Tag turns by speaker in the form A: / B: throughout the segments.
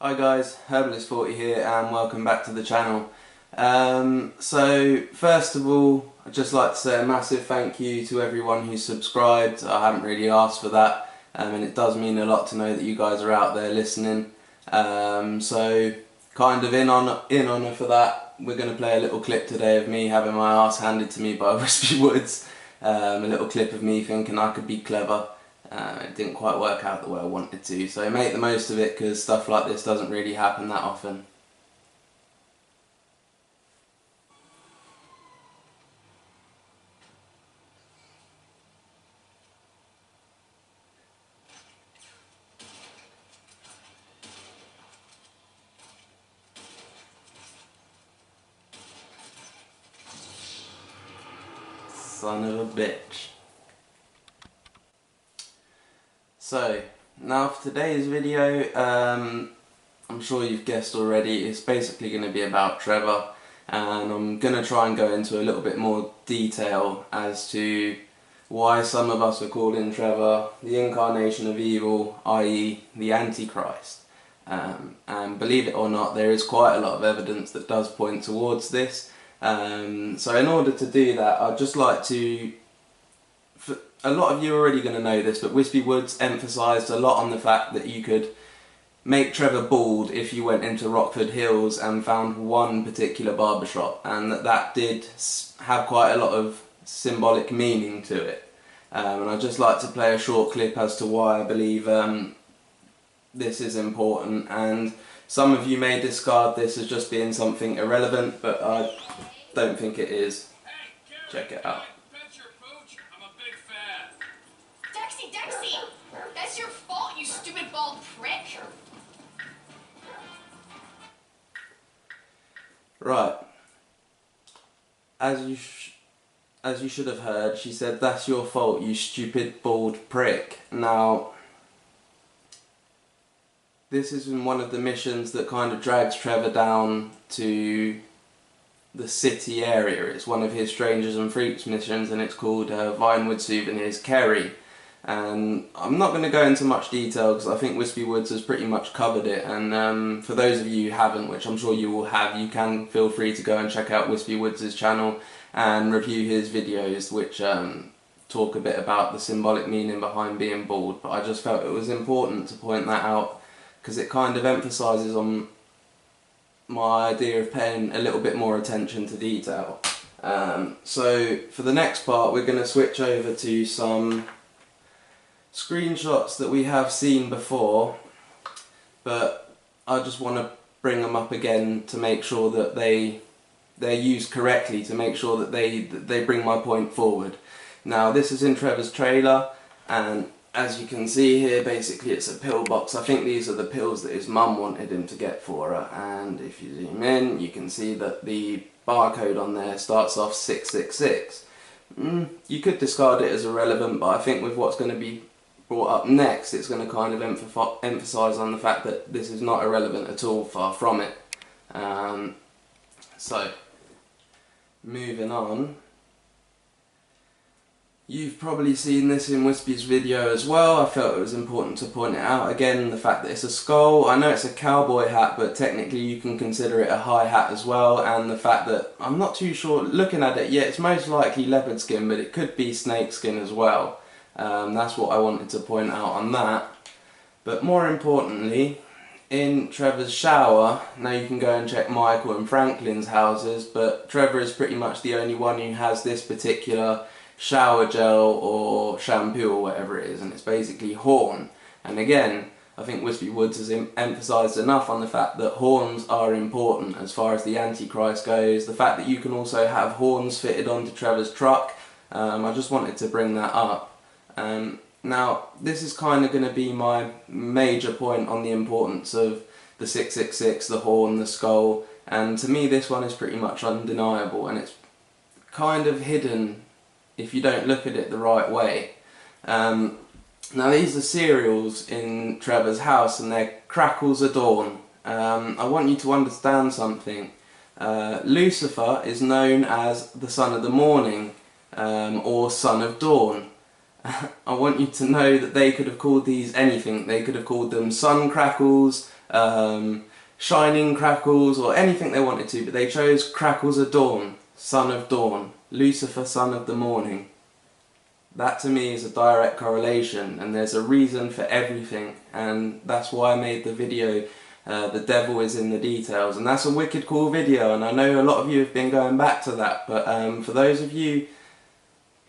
A: Hi guys, Herbalist40 here and welcome back to the channel. So first of all, I'd just like to say a massive thank you to everyone who subscribed. I haven't really asked for that, and it does mean a lot to know that you guys are out there listening. So kind of in honour for that, we're going to play a little clip today of me having my arse handed to me by Wispy Woods. A little clip of me thinking I could be clever. It didn't quite work out the way I wanted to, so make the most of it because stuff like this doesn't really happen that often. Son of a bitch. So, now for today's video, I'm sure you've guessed already, it's basically going to be about Trevor, and I'm going to try and go into a little bit more detail as to why some of us are calling Trevor the incarnation of evil, i.e. the Antichrist. And believe it or not, there is quite a lot of evidence that does point towards this. So in order to do that, I'd just like to, a lot of you are already going to know this, but Wispy Woods emphasised a lot on the fact that you could make Trevor bald if you went into Rockford Hills and found one particular barbershop, and that did have quite a lot of symbolic meaning to it. And I'd just like to play a short clip as to why I believe this is important, and some of you may discard this as just being something irrelevant, but I don't think it is. Check it out.
B: Dexy! That's your fault, you stupid bald prick!
A: Right. As you should have heard, she said, "That's your fault, you stupid bald prick." Now, this is in one of the missions that kind of drags Trevor down to the city area. It's one of his Strangers and Freaks missions, and it's called Vinewood Souvenirs Kerry. And I'm not going to go into much detail because I think Wispy Woods has pretty much covered it, and for those of you who haven't, which I'm sure you will have, you can feel free to go and check out Wispy Woods' channel and review his videos, which talk a bit about the symbolic meaning behind being bald. But I just felt it was important to point that out because it kind of emphasises on my idea of paying a little bit more attention to detail. So for the next part, we're going to switch over to some screenshots that we have seen before, but I just want to bring them up again to make sure that they're used correctly, to make sure that they bring my point forward. Now, this is in Trevor's trailer, and as you can see here, basically it's a pill box. I think these are the pills that his mum wanted him to get for her, and if you zoom in, you can see that the barcode on there starts off 666. You could discard it as irrelevant, but I think with what's going to be brought up next, it's going to kind of emphasise on the fact that this is not irrelevant at all, far from it. So, moving on. You've probably seen this in Wispy's video as well. I felt it was important to point it out again, the fact that it's a skull. I know it's a cowboy hat, but technically you can consider it a high hat as well, and the fact that, I'm not too sure, looking at it, yeah, it's most likely leopard skin, but it could be snake skin as well. That's what I wanted to point out on that. But more importantly, in Trevor's shower, now you can go and check Michael and Franklin's houses, but Trevor is pretty much the only one who has this particular shower gel or shampoo or whatever it is, and it's basically horn. And again, I think Wispy Woods has emphasised enough on the fact that horns are important as far as the Antichrist goes. The fact that you can also have horns fitted onto Trevor's truck, I just wanted to bring that up. Now, this is kind of going to be my major point on the importance of the 666, the horn, the skull, and to me this one is pretty much undeniable, and it's kind of hidden if you don't look at it the right way. Now, these are cereals in Trevor's house, and they're Crackles of Dawn. I want you to understand something. Lucifer is known as the son of the morning, or son of dawn. I want you to know that they could have called these anything. They could have called them sun crackles, shining crackles or anything they wanted to, but they chose crackles of dawn, son of dawn, Lucifer, son of the morning. That to me is a direct correlation, and there's a reason for everything, and that's why I made the video, The Devil is in the Details, and that's a wicked cool video, and I know a lot of you have been going back to that, but for those of you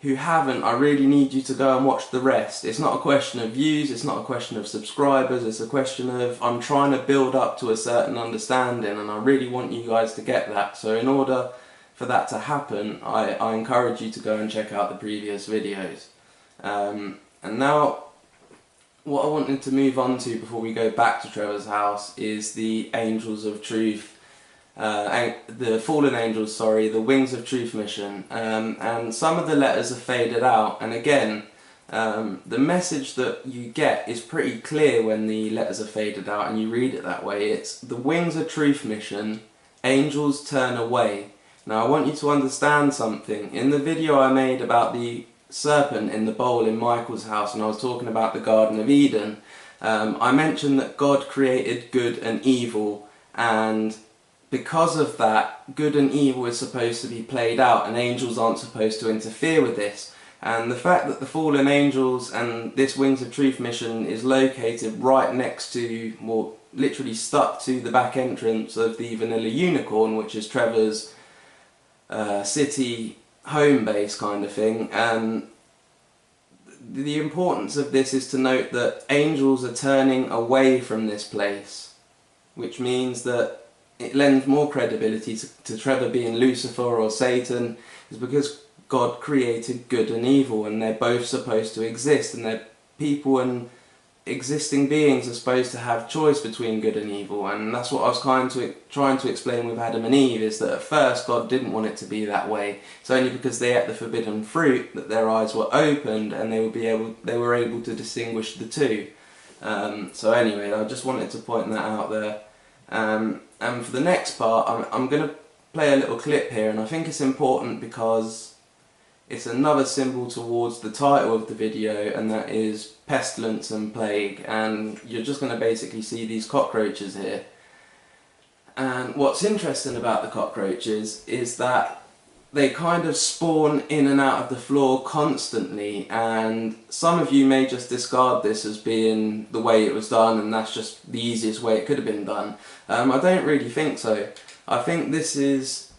A: who haven't, I really need you to go and watch the rest. It's not a question of views, it's not a question of subscribers, it's a question of I'm trying to build up to a certain understanding, and I really want you guys to get that. So in order for that to happen, I encourage you to go and check out the previous videos. And now, what I wanted to move on to before we go back to Trevor's house is the Angels of Truth, the Fallen Angels, sorry, the Wings of Truth mission. And some of the letters are faded out, and again, the message that you get is pretty clear when the letters are faded out and you read it that way. It's the Wings of Truth mission, angels turn away. Now I want you to understand something. In the video I made about the serpent in the bowl in Michael's house, and I was talking about the Garden of Eden, I mentioned that God created good and evil, and because of that, good and evil is supposed to be played out, and angels aren't supposed to interfere with this. And the fact that the fallen angels and this Wings of Truth mission is located right next to, well, literally stuck to the back entrance of the Vanilla Unicorn, which is Trevor's city home base kind of thing, and the importance of this is to note that angels are turning away from this place, which means that it lends more credibility to Trevor being Lucifer or Satan, is because God created good and evil, and they're both supposed to exist, and they're people and existing beings are supposed to have choice between good and evil. And that's what I was trying to explain with Adam and Eve, is that at first God didn't want it to be that way. It's only because they ate the forbidden fruit that their eyes were opened and they were able to distinguish the two. So anyway, I just wanted to point that out there. And for the next part, I'm going to play a little clip here, and I think it's important because it's another symbol towards the title of the video, and that is Pestilence and Plague. And you're just going to basically see these cockroaches here. And what's interesting about the cockroaches is that they kind of spawn in and out of the floor constantly, and some of you may just discard this as being the way it was done and that's just the easiest way it could have been done. I don't really think so. I think this is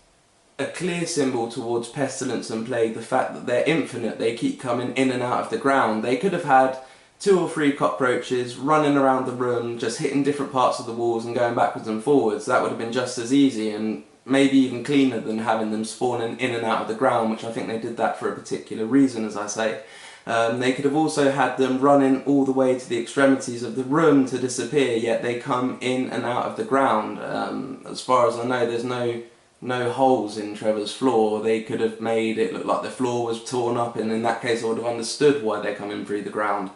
A: a clear symbol towards pestilence and plague, the fact that they're infinite, they keep coming in and out of the ground. They could have had 2 or 3 cockroaches running around the room, just hitting different parts of the walls and going backwards and forwards. That would have been just as easy, and maybe even cleaner than having them spawning in and out of the ground, which I think they did that for a particular reason, as I say. They could have also had them running all the way to the extremities of the room to disappear, yet they come in and out of the ground. As far as I know, there's no holes in Trevor's floor. They could have made it look like the floor was torn up, and in that case I would have understood why they're coming through the ground.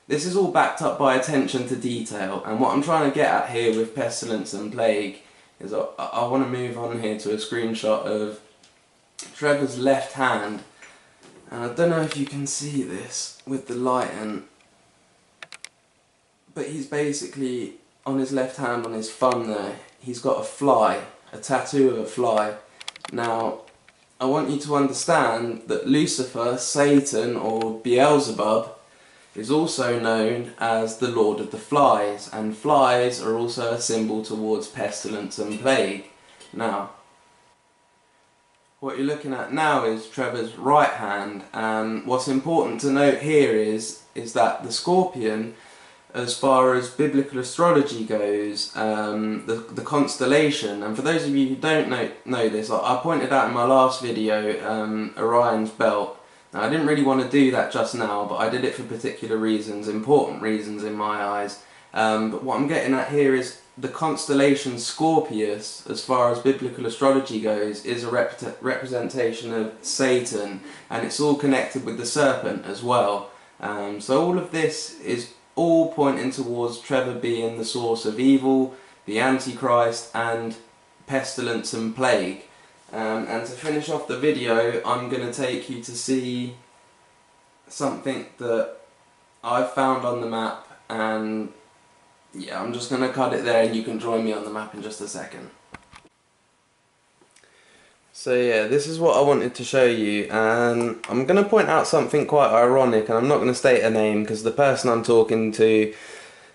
A: This is all backed up by attention to detail, and what I'm trying to get at here with Pestilence and Plague is I want to move on here to a screenshot of Trevor's left hand, and I don't know if you can see this with the lighting, but he's basically, on his left hand, on his thumb there, he's got a fly, a tattoo of a fly. Now, I want you to understand that Lucifer, Satan, or Beelzebub is also known as the Lord of the Flies, and flies are also a symbol towards pestilence and plague. Now, what you're looking at now is Trevor's right hand, and what's important to note here is that the scorpion, as far as biblical astrology goes, the constellation, and for those of you who don't know this, I pointed out in my last video Orion's belt. Now, I didn't really want to do that just now, but I did it for particular reasons, important reasons in my eyes. But what I'm getting at here is the constellation Scorpius, as far as biblical astrology goes, is a representation of Satan, and it's all connected with the serpent as well. So all of this is all pointing towards Trevor being the source of evil, the Antichrist, and pestilence and plague. And to finish off the video, I'm going to take you to see something that I've found on the map, and yeah, I'm just going to cut it there and you can join me on the map in just a second. So yeah, this is what I wanted to show you, and I'm going to point out something quite ironic, and I'm not going to state a name because the person I'm talking to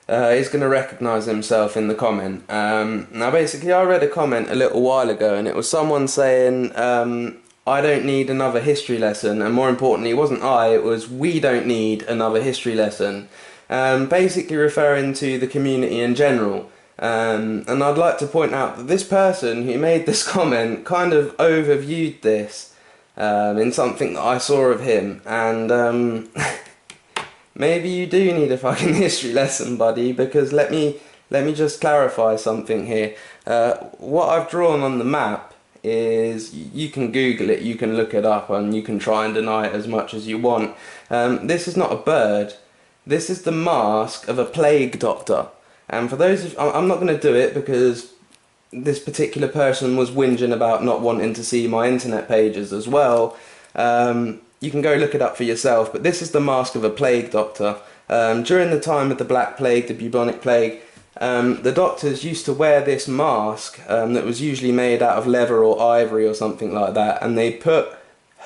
A: is going to recognise himself in the comment. Now basically I read a comment a little while ago and it was someone saying I don't need another history lesson, and more importantly it wasn't I, it was we don't need another history lesson. Basically referring to the community in general. And I'd like to point out that this person who made this comment kind of overviewed this in something that I saw of him, and maybe you do need a fucking history lesson, buddy, because let me just clarify something here. What I've drawn on the map is, you can Google it, you can look it up, and you can try and deny it as much as you want. This is not a bird. This is the mask of a plague doctor. And for those of, I'm not going to do it because this particular person was whinging about not wanting to see my internet pages as well. You can go look it up for yourself, but this is the mask of a plague doctor. During the time of the Black Plague, the bubonic plague, the doctors used to wear this mask that was usually made out of leather or ivory or something like that, and they put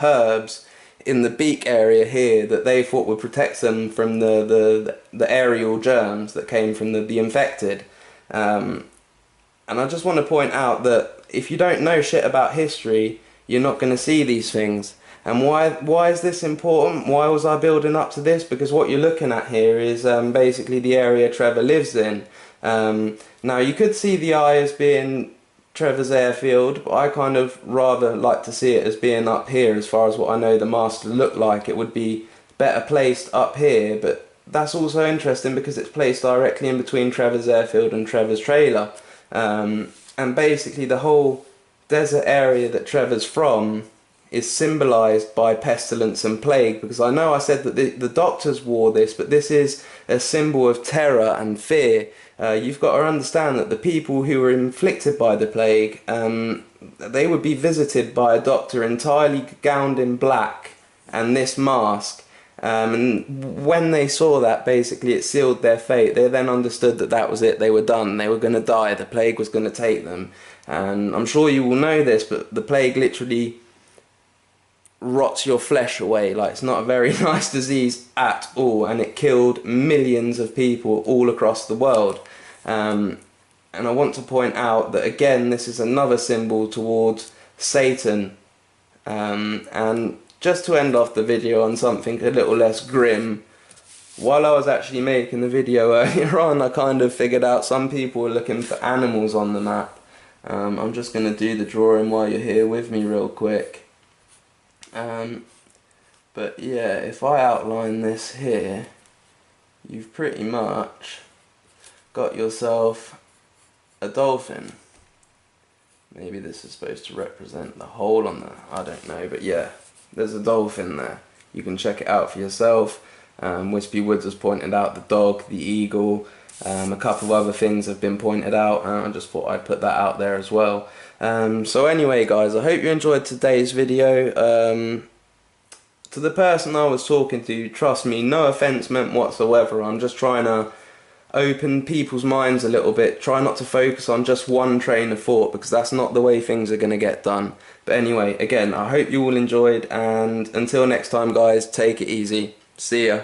A: herbs in the beak area here that they thought would protect them from the aerial germs that came from the infected. And I just want to point out that if you don't know shit about history, you're not going to see these things. And why is this important? Why was I building up to this? Because what you're looking at here is basically the area Trevor lives in. Now you could see the eye as being Trevor's airfield, but I kind of rather like to see it as being up here. As far as what I know the master looked like, it would be better placed up here, but that's also interesting because it's placed directly in between Trevor's airfield and Trevor's trailer. And basically the whole desert area that Trevor's from is symbolised by pestilence and plague, because I know I said that the doctors wore this, but this is a symbol of terror and fear. You've got to understand that the people who were inflicted by the plague, they would be visited by a doctor entirely gowned in black and this mask, and when they saw that, basically it sealed their fate. They then understood that that was it, they were done, they were going to die, the plague was going to take them. And I'm sure you will know this, but the plague literally rots your flesh away. Like, it's not a very nice disease at all, and it killed millions of people all across the world. And I want to point out that again, this is another symbol towards Satan. And just to end off the video on something a little less grim, while I was actually making the video earlier on, I kind of figured out some people were looking for animals on the map. I'm just going to do the drawing while you're here with me real quick. But yeah, if I outline this here, you've pretty much got yourself a dolphin. Maybe this is supposed to represent the hole on the, I don't know, but yeah, there's a dolphin there. You can check it out for yourself. Wispy Woods has pointed out the dog, the eagle, a couple of other things have been pointed out, and I just thought I'd put that out there as well. So anyway guys, I hope you enjoyed today's video. To the person I was talking to, trust me, no offence meant whatsoever. I'm just trying to open people's minds a little bit, try not to focus on just one train of thought, because that's not the way things are going to get done. But anyway, again, I hope you all enjoyed, and until next time guys, take it easy. See ya.